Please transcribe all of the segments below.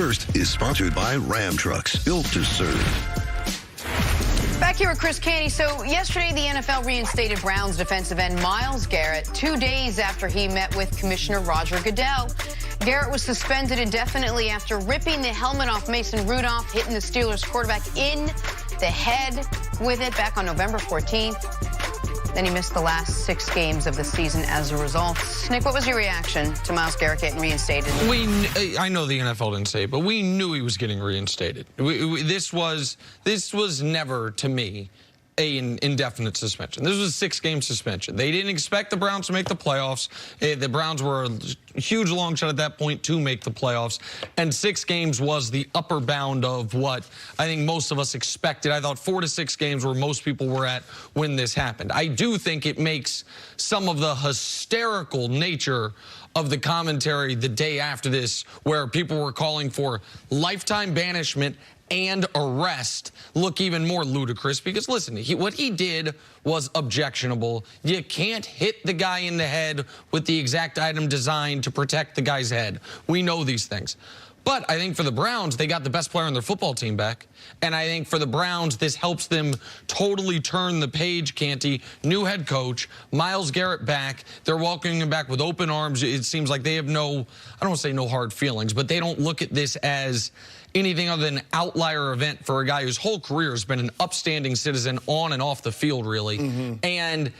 First is sponsored by Ram Trucks, built to serve. Back here with Chris Canty. So yesterday, the NFL reinstated Browns defensive end Myles Garrett 2 days after he met with Commissioner Roger Goodell. Garrett was suspended indefinitely after ripping the helmet off Mason Rudolph, hitting the Steelers quarterback in the head with it back on November 14th. Then he missed the last 6 games of the season as a result. Nick, what was your reaction to Myles Garrett getting reinstated? I know the NFL didn't say it, but we knew he was getting reinstated. This was never, to me, an indefinite suspension. This was a 6-game suspension. They didn't expect the Browns to make the playoffs. The Browns were a huge long shot at that point to make the playoffs. And 6 games was the upper bound of what I think most of us expected. I thought 4 to 6 games where most people were at when this happened. I do think it makes some of the hysterical nature of the commentary the day after this, where people were calling for lifetime banishment and arrest, look even more ludicrous. Because listen, what he did was objectionable. You can't hit the guy in the head with the exact item designed to protect the guy's head. We know these things. But I think for the Browns, they got the best player on their football team back. And I think for the Browns, this helps them totally turn the page, Canty. New head coach, Myles Garrett back. They're welcoming him back with open arms. It seems like they have I don't want to say no hard feelings, but they don't look at this as anything other than an outlier event for a guy whose whole career has been an upstanding citizen on and off the field, really. And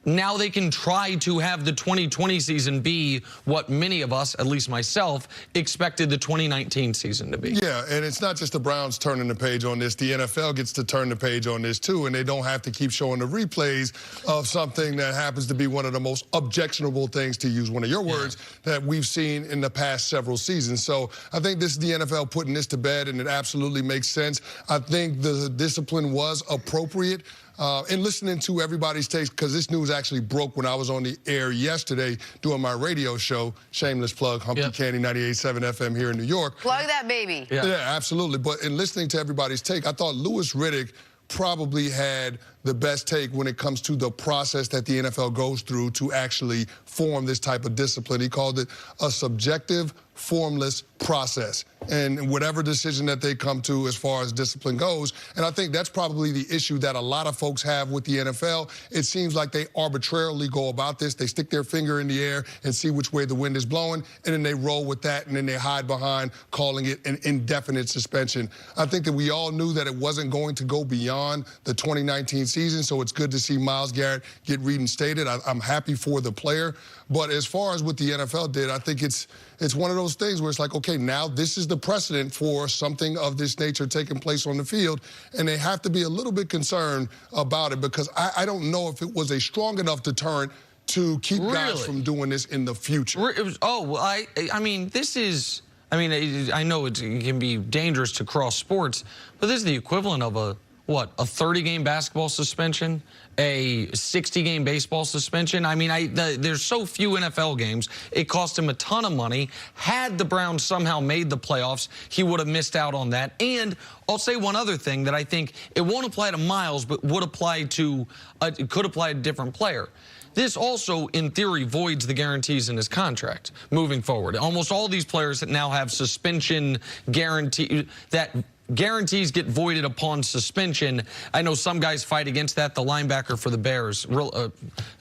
now they can try to have the 2020 season be what many of us, at least myself, expected the 2019 season to be. Yeah, and it's not just the Browns turning the page on this. The NFL gets to turn the page on this, too, and they don't have to keep showing the replays of something that happens to be one of the most objectionable things, to use one of your words, that we've seen in the past several seasons. So I think this is the NFL putting this to bed, and it absolutely makes sense. I think the discipline was appropriate. And listening to everybody's takes, because this news actually broke when I was on the air yesterday doing my radio show, shameless plug, Humpty Candy 98.7 FM here in New York. Plug that baby. Yeah, absolutely. But in listening to everybody's take, I thought Louis Riddick probably had the best take when it comes to the process that the NFL goes through to actually form this type of discipline. He called it a subjective, formless process, and whatever decision that they come to as far as discipline goes. And I think that's probably the issue that a lot of folks have with the NFL. It seems like they arbitrarily go about this. They stick their finger in the air and see which way the wind is blowing, and then they roll with that, and then they hide behind calling it an indefinite suspension. I think that we all knew that it wasn't going to go beyond the 2019 season, so it's good to see Myles Garrett get reinstated. I'm happy for the player. But as far as what the NFL did, I think it's one of those things where it's like, okay, now this is the precedent for something of this nature taking place on the field, and they have to be a little bit concerned about it, because I don't know if it was a strong enough deterrent to keep guys from doing this in the future. I mean, this is, I know it can be dangerous to cross sports, but this is the equivalent of a 30-game basketball suspension, a 60-game baseball suspension. I mean, there's so few NFL games. It cost him a ton of money. Had the Browns somehow made the playoffs, he would have missed out on that. And I'll say one other thing that I think it won't apply to Myles, but would apply to, it could apply to a different player. This also, in theory, voids the guarantees in his contract moving forward. Almost all these players that now have suspension guarantee, that guarantees get voided upon suspension. I know some guys fight against that. The linebacker for the Bears, the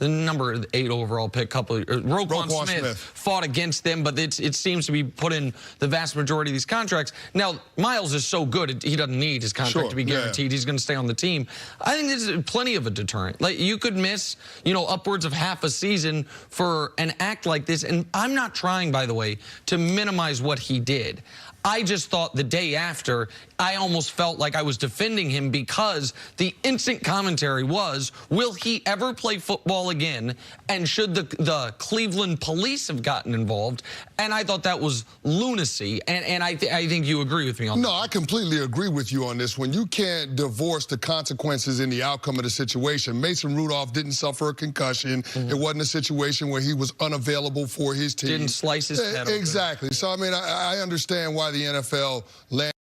number 8 overall pick, Roquan Smith fought against them, but it seems to be put in the vast majority of these contracts. Now, Myles is so good, he doesn't need his contract to be guaranteed. He's going to stay on the team. I think this is plenty of a deterrent. Like, you could miss, upwards of half a season for an act like this. And I'm not trying, by the way, to minimize what he did. I just thought the day after, I almost felt like I was defending him, because the instant commentary was, will he ever play football again? And should the Cleveland police have gotten involved? And I thought that was lunacy. And I think you agree with me on that. No, I completely agree with you on this one. You can't divorce the consequences in the outcome of the situation. Mason Rudolph didn't suffer a concussion. It wasn't a situation where he was unavailable for his team. Didn't slice his head open. Exactly. So, I mean, I understand why the NFL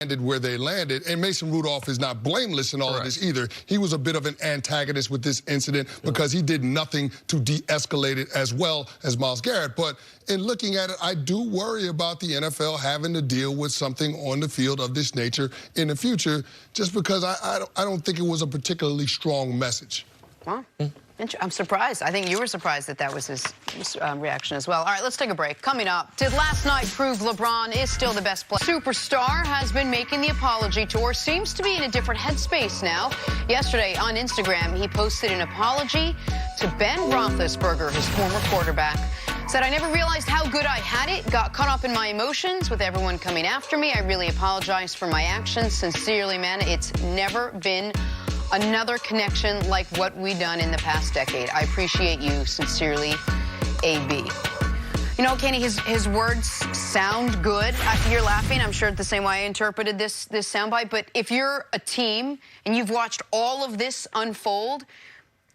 landed where they landed, and Mason Rudolph is not blameless in all of this either. He was a bit of an antagonist with this incident because he did nothing to de-escalate it as well as Myles Garrett. But in looking at it, I do worry about the NFL having to deal with something on the field of this nature in the future, just because I don't think it was a particularly strong message. Well, I'm surprised. I think you were surprised that that was his reaction as well. All right, let's take a break. Coming up, did last night prove LeBron is still the best player? Superstar has been making the apology tour, seems to be in a different headspace now. Yesterday on Instagram, he posted an apology to Ben Roethlisberger, his former quarterback. Said, I never realized how good I had it, got caught up in my emotions with everyone coming after me. I really apologize for my actions. Sincerely, man, it's never been another connection like what we've done in the past decade. I appreciate you. Sincerely, AB. You know, Kenny, his words sound good. You're laughing. I'm sure it's the same way I interpreted this soundbite. But if you're a team and you've watched all of this unfold,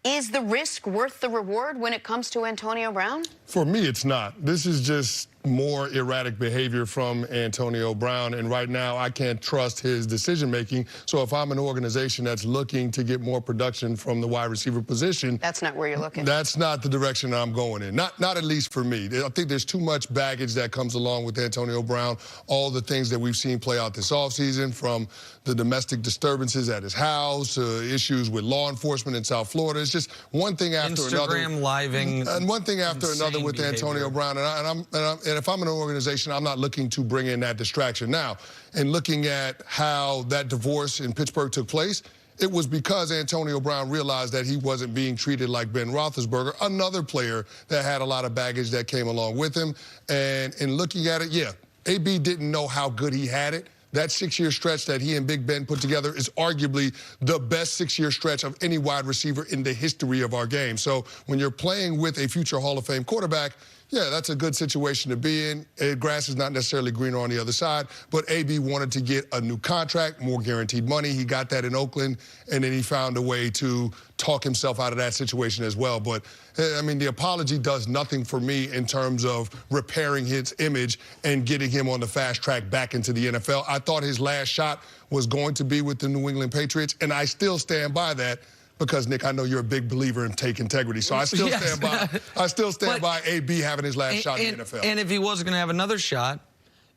is the risk worth the reward when it comes to Antonio Brown? For me, it's not. This is just more erratic behavior from Antonio Brown, and right now I can't trust his decision-making. So if I'm an organization that's looking to get more production from the wide receiver position, that's not where you're looking. That's not the direction I'm going in. Not at least for me. I think there's too much baggage that comes along with Antonio Brown, all the things that we've seen play out this offseason, from the domestic disturbances at his house, issues with law enforcement in South Florida. It's just one thing after another. Instagram living. And one thing after another with Antonio Brown. And if I'm an organization, I'm not looking to bring in that distraction. Now, in looking at how that divorce in Pittsburgh took place, it was because Antonio Brown realized that he wasn't being treated like Ben Roethlisberger, another player that had a lot of baggage that came along with him. And in looking at it, yeah, AB didn't know how good he had it. That 6-year stretch that he and Big Ben put together is arguably the best 6-year stretch of any wide receiver in the history of our game. So when you're playing with a future Hall of Fame quarterback, yeah, that's a good situation to be in. Grass is not necessarily greener on the other side, but AB wanted to get a new contract, more guaranteed money. He got that in Oakland, and then he found a way to talk himself out of that situation as well. But, I mean, the apology does nothing for me in terms of repairing his image and getting him on the fast track back into the NFL. I thought his last shot was going to be with the New England Patriots, and I still stand by that. Because, Nick, I know you're a big believer in take integrity, so I still stand by. I still stand by AB having his last shot in the NFL. And if he was going to have another shot,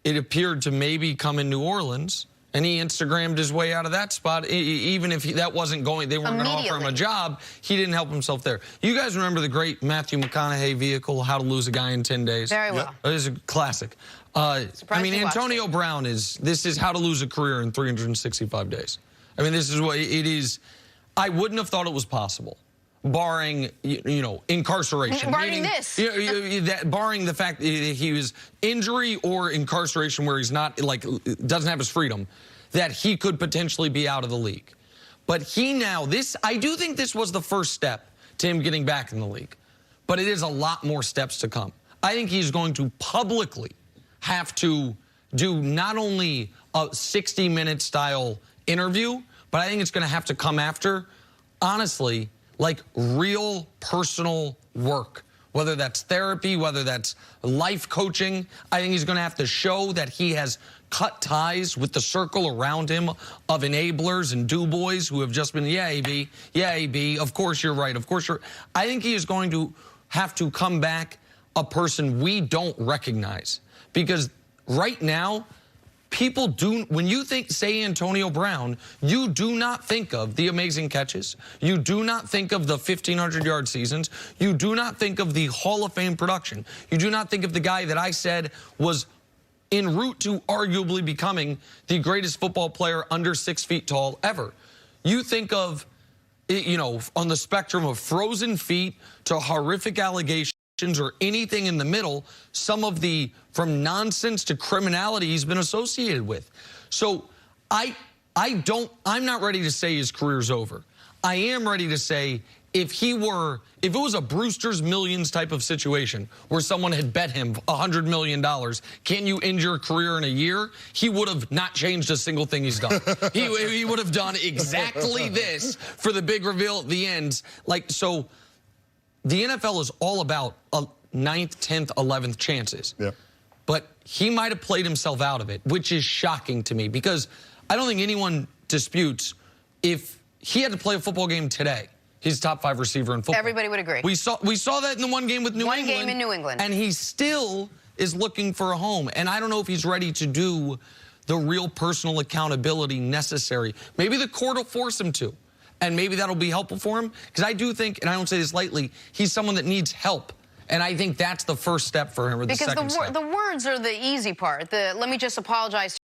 it appeared to maybe come in New Orleans, and he Instagrammed his way out of that spot. Even if that wasn't going, they weren't going to offer him a job. He didn't help himself there. You guys remember the great Matthew McConaughey vehicle, How to Lose a Guy in 10 Days? Very well. It is a classic. I mean, Antonio Brown this is how to lose a career in 365 days. I mean, this is what it is. I wouldn't have thought it was possible, barring, you know, incarceration. Barring this. Barring the fact that he was injury or incarceration where he's not, like, doesn't have his freedom, that he could potentially be out of the league. But I do think this was the first step to him getting back in the league. But it is a lot more steps to come. I think he's going to publicly have to do not only a 60-minute style interview, but I think it's going to have to come after, honestly, like real personal work, whether that's therapy, whether that's life coaching. I think he's going to have to show that he has cut ties with the circle around him of enablers and do-boys who have just been, yeah, AB, of course you're right, of course you're. I think he is going to have to come back a person we don't recognize. Because right now, people do, when you say Antonio Brown, you do not think of the amazing catches. You do not think of the 1,500-yard seasons. You do not think of the Hall of Fame production. You do not think of the guy that I said was en route to arguably becoming the greatest football player under 6 feet tall ever. You think of, you know, on the spectrum of frozen feet to horrific allegations, or anything in the middle, some of the, from nonsense to criminality he's been associated with. So I'm not ready to say his career's over. I am ready to say if it was a Brewster's Millions type of situation where someone had bet him $100 million, can you end your career in a year? He would have not changed a single thing he's done. he would have done exactly this for the big reveal at the end. Like, so the NFL is all about 9th, 10th, 11th chances. Yep. but he might have played himself out of it, which is shocking to me because I don't think anyone disputes if he had to play a football game today, he's top 5 receiver in football. Everybody would agree. We saw that in the one game with New England. One game in New England. And he still is looking for a home. And I don't know if he's ready to do the real personal accountability necessary. Maybe the court will force him to. And maybe that'll be helpful for him. Because I do think, and I don't say this lightly, he's someone that needs help. And I think that's the first step for him, or the second step. Because the words are the easy part. Let me just apologize